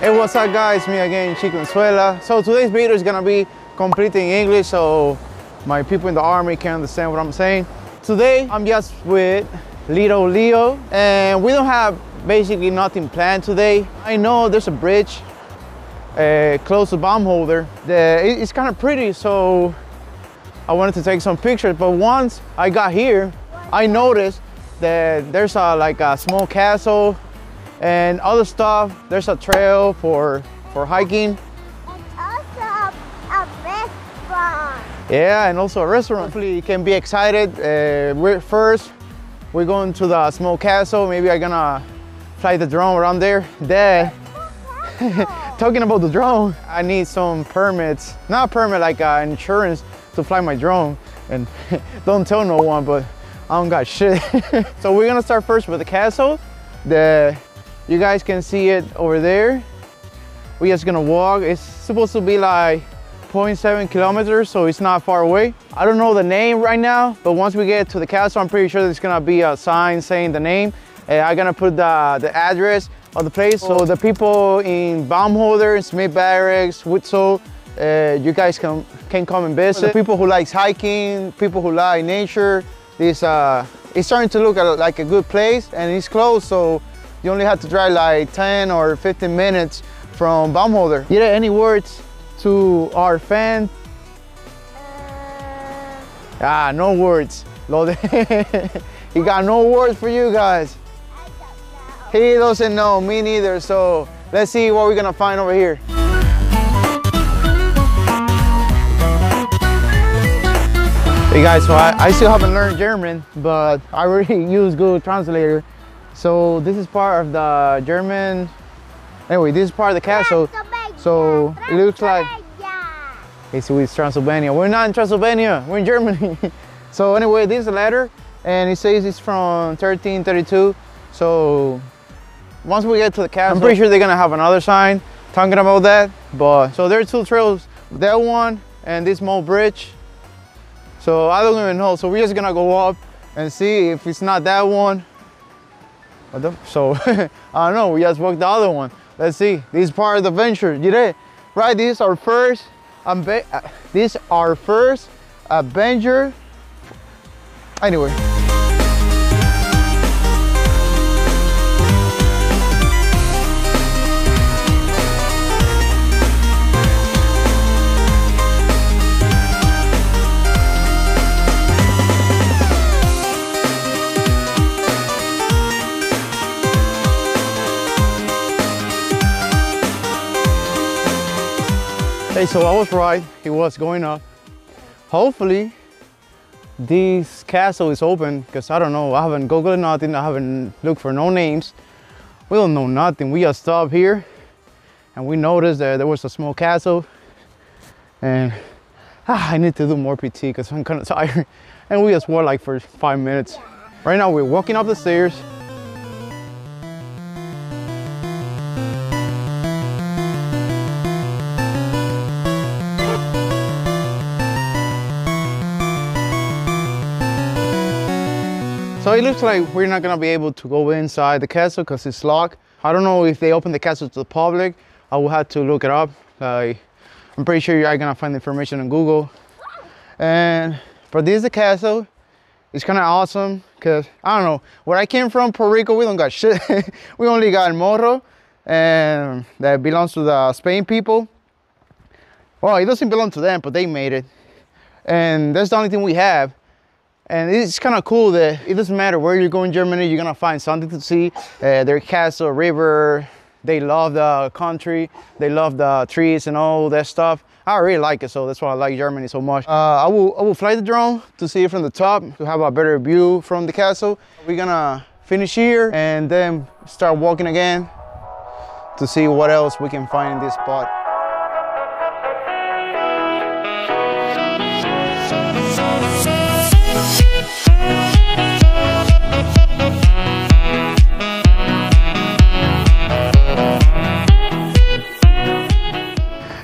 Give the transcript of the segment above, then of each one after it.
Hey, what's up guys, me again, Chiconzuela. So today's video is gonna be completely in English so my people in the army can understand what I'm saying. Today, I'm just with little Leo and we don't have basically nothing planned today. I know there's a bridge close to Baumholder. It's kind of pretty, so I wanted to take some pictures, but once I got here, I noticed that there's like a small castle and other stuff. There's a trail for hiking. And also a restaurant. Yeah, and also a restaurant. Hopefully you can be excited. We're going to the small castle. Maybe I'm gonna fly the drone around there. Dad, talking about the drone, I need some permits. Not a permit, like insurance to fly my drone. And don't tell no one, but I don't got shit. So we're gonna start first with the castle. You guys can see it over there. We're just gonna walk. It's supposed to be like 0.7 kilometers, so it's not far away. I don't know the name right now, but once we get to the castle, I'm pretty sure there's gonna be a sign saying the name. I'm gonna put the address of the place, so the people in Baumholder, Smith Barracks, Witzel, you guys can come and visit. The people who like hiking, people who like nature, it's starting to look like a good place, and it's close, so you only have to drive like 10 or 15 minutes from Baumholder. You have any words to our fans? No words. He got no words for you guys. I don't know. He doesn't know, me neither. So let's see what we're gonna find over here. Hey guys, so I still haven't learned German, but I already use Google Translator. So this is part of the German, anyway, this is part of the castle. So it looks like, okay, so it's Transylvania. We're not in Transylvania, we're in Germany. So anyway, this is a letter and it says it's from 1332. So once we get to the castle, I'm pretty sure they're gonna have another sign talking about that. But so there are two trails, that one and this small bridge. So I don't even know, so we're just gonna go up and see if it's not that one. So I don't know, we just walked the other one. Let's see. This is part of the adventure. You did right. This is our first adventure. Anyway. Hey, so I was right, it was going up. Hopefully this castle is open, because I don't know, I haven't googled nothing, I haven't looked for no names. We don't know nothing. We just stopped here and we noticed that there was a small castle, and I need to do more PT because I'm kind of tired, and we just walked like for 5 minutes. Right now we're walking up the stairs. So it looks like we're not gonna be able to go inside the castle because it's locked. I don't know if they open the castle to the public. I will have to look it up. I'm pretty sure you're gonna find information on Google. But this is the castle. It's kind of awesome because, I don't know, where I came from, Puerto Rico, we don't got shit. We only got Morro, and that belongs to the Spain people. Well, it doesn't belong to them, but they made it. And that's the only thing we have. And it's kind of cool that it doesn't matter where you go in Germany, you're gonna find something to see. Their castle, river, they love the country, they love the trees and all that stuff. I really like it, so that's why I like Germany so much. I will fly the drone to see it from the top, to have a better view from the castle. We're gonna finish here and then start walking again to see what else we can find in this spot.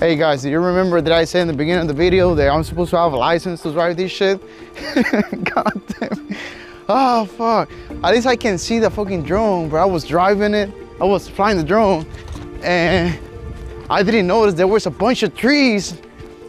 Hey guys, do you remember that I said in the beginning of the video that I'm supposed to have a license to drive this shit? God damn. Oh fuck. At least I can see the fucking drone, but I was driving it. I was flying the drone and I didn't notice there was a bunch of trees.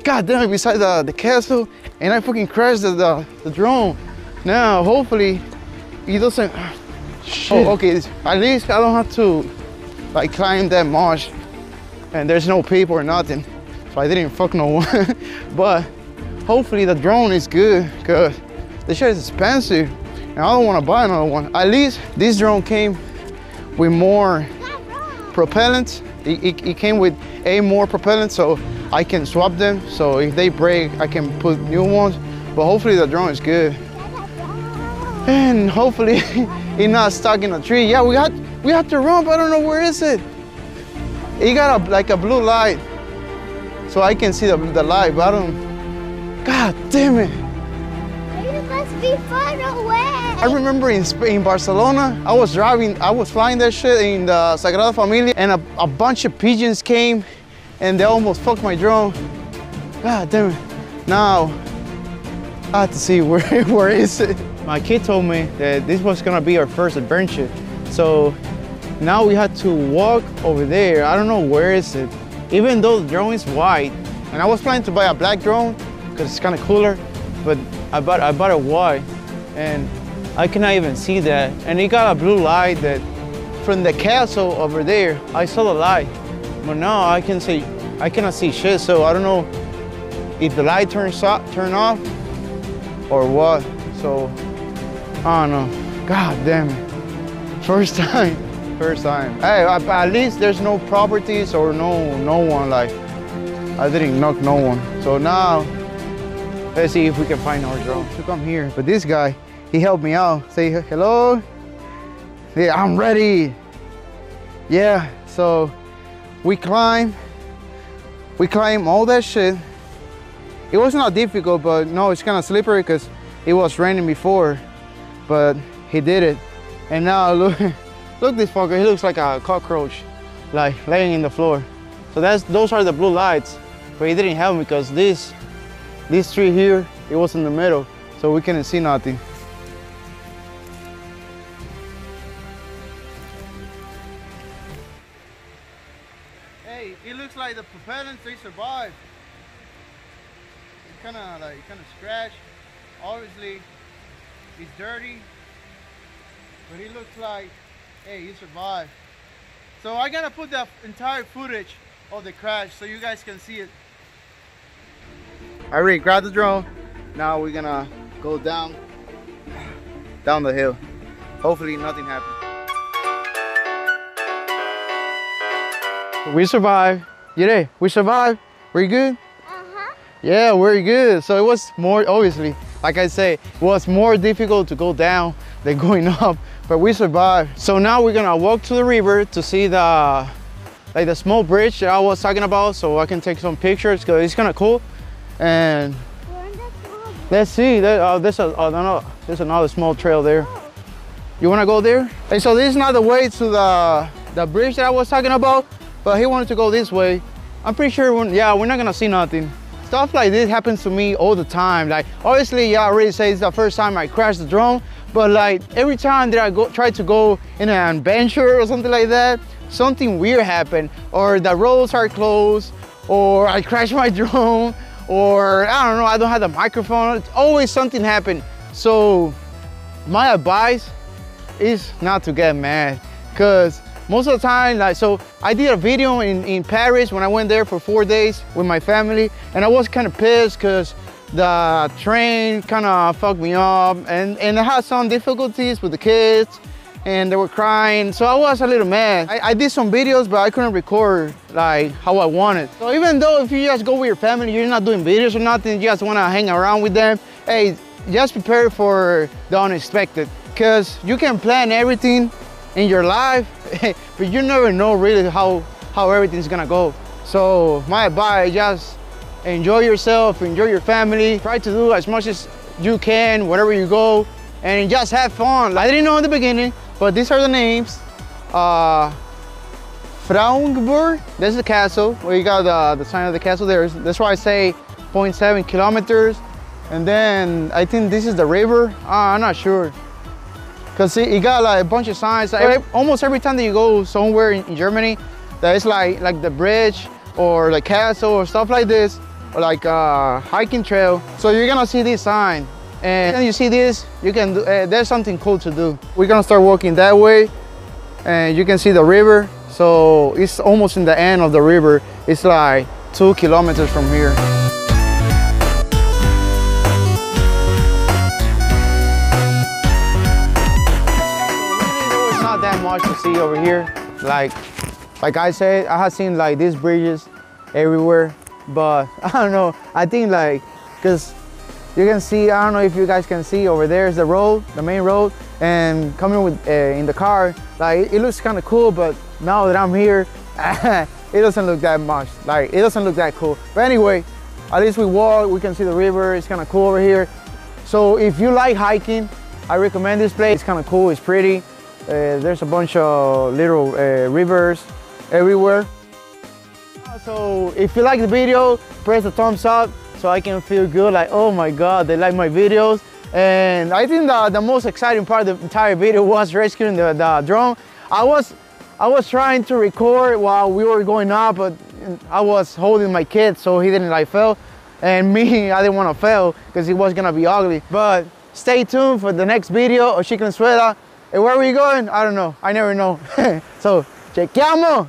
God damn it, beside the castle, and I fucking crashed the drone. Now, hopefully, it doesn't. Shit. Oh, okay, at least I don't have to like climb that much, and there's no people or nothing, so I didn't fuck no one. But hopefully the drone is good, cause this shit is expensive, and I don't want to buy another one. At least this drone came with more propellant. It came with more propellant, so I can swap them. So if they break, I can put new ones. But hopefully the drone is good, and hopefully it's not stuck in a tree. Yeah, we have to run, but I don't know where is it. It got like a blue light, so I can see the light, but I don't. God damn it! You must be far away. I remember in Barcelona, I was flying that shit in the Sagrada Familia, and a bunch of pigeons came, and they almost fucked my drone. God damn it! Now I have to see where is it. My kid told me that this was gonna be our first adventure, so now we had to walk over there. I don't know where is it, even though the drone is white, and I was planning to buy a black drone because it's kind of cooler, but I bought a white, and I cannot even see that. And it got a blue light that from the castle over there, I saw the light, but now I cannot see shit. So I don't know if the light turns off or what. So I don't know. God damn it! First time. Hey, at least there's no properties or no one. Like I didn't knock no one. So now let's see if we can find our drone to come here. But this guy, he helped me out. Say hello. Yeah, I'm ready. Yeah. So we climb all that shit. It was not difficult, but no, it's kind of slippery because it was raining before. But he did it, and now look. Look, this fucker, he looks like a cockroach, like laying in the floor. So those are the blue lights, but he didn't help me because this tree here, it was in the middle, so we couldn't see nothing. Hey, it looks like the propellants, they survived. It's kind of scratched. Obviously, it's dirty, but it looks like, hey, you survived. So I gotta put the entire footage of the crash so you guys can see it. I already grabbed the drone. Now we're gonna go down the hill. Hopefully nothing happens. We survived. Yeah, we survived. We're good? Uh-huh. Yeah, we're good. So it was more, obviously, like I say, it was more difficult to go down than going up, but we survived. So now we're gonna walk to the river to see the small bridge that I was talking about, so I can take some pictures because it's kind of cool. And let's see, there's another small trail there. You wanna go there? Hey, so this is not the way to the bridge that I was talking about, but he wanted to go this way. I'm pretty sure, we're not gonna see nothing. Stuff like this happens to me all the time. Like, obviously, I already say it's the first time I crashed the drone, but like every time that I try to go in an adventure or something like that, something weird happened, or the roads are closed, or I crash my drone, or I don't know, I don't have the microphone. It's always something happened. So my advice is not to get mad, because most of the time, like, so I did a video in Paris when I went there for 4 days with my family, and I was kind of pissed because the train kind of fucked me up, and I had some difficulties with the kids, and they were crying, so I was a little mad. I did some videos, but I couldn't record like how I wanted. So even though if you just go with your family, you're not doing videos or nothing, you just want to hang around with them, hey, just prepare for the unexpected, because you can plan everything in your life, but you never know really how everything's gonna go. So my advice, just enjoy yourself, enjoy your family, try to do as much as you can wherever you go, and just have fun. I didn't know in the beginning, but these are the names. Frauenberg, this is the castle, where you got the sign of the castle there. That's why I say 0.7 kilometers. And then I think this is the river. I'm not sure. Cause it got like a bunch of signs. Almost every time that you go somewhere in Germany, that is like the bridge or like castle or stuff like this, or like hiking trail. So you're gonna see this sign, and when you see this, you can do, there's something cool to do. We're gonna start walking that way, and you can see the river. So it's almost in the end of the river. It's like 2 kilometers from here. Not that much to see over here. Like I said, I have seen like these bridges everywhere, but I don't know. I think like, cause you can see, I don't know if you guys can see over there is the road, the main road, and coming with in the car, like it looks kind of cool. But now that I'm here, it doesn't look that much. Like it doesn't look that cool. But anyway, at least we walk, we can see the river. It's kind of cool over here. So if you like hiking, I recommend this place. It's kind of cool. It's pretty. There's a bunch of little rivers everywhere. So if you like the video, press the thumbs up so I can feel good, like, oh my God, they like my videos. And I think the most exciting part of the entire video was rescuing the drone. I was trying to record while we were going up, but I was holding my kid so he didn't like fail. And me, I didn't want to fail because it was gonna be ugly. But stay tuned for the next video of Chicken Suela. And where are we going? I don't know. I never know. So, chequeamos.